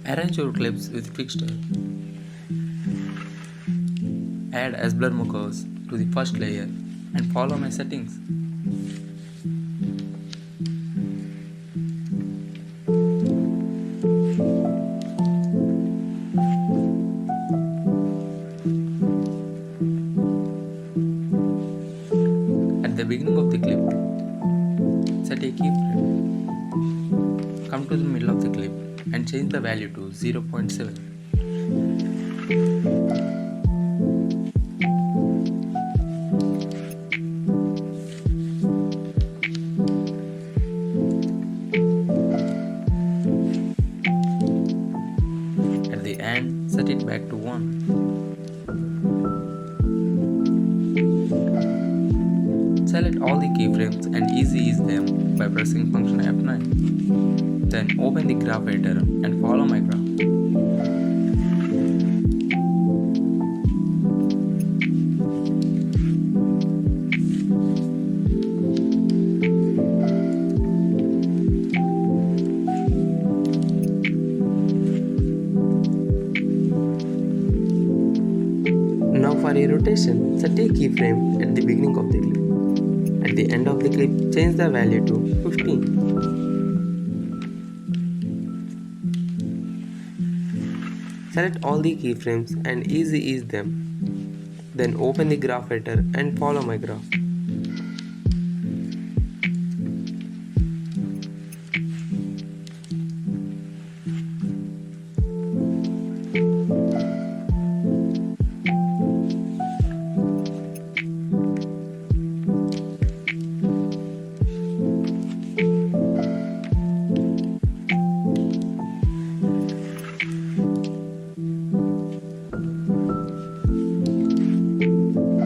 Arrange your clips with Twixtor. Add as blur curves to the first layer and follow my settings. At the beginning of the clip, set a keyframe. Come to the middle of the clip and change the value to 0.7. At the end, set it back to 1. Select all the keyframes and easy ease them by pressing function F9. Then open the graph editor and follow my graph. Now for a rotation, set a keyframe at the beginning of the clip. At the end of the clip, change the value to 15. Select all the keyframes and easy ease them. Then open the graph editor and follow my graph.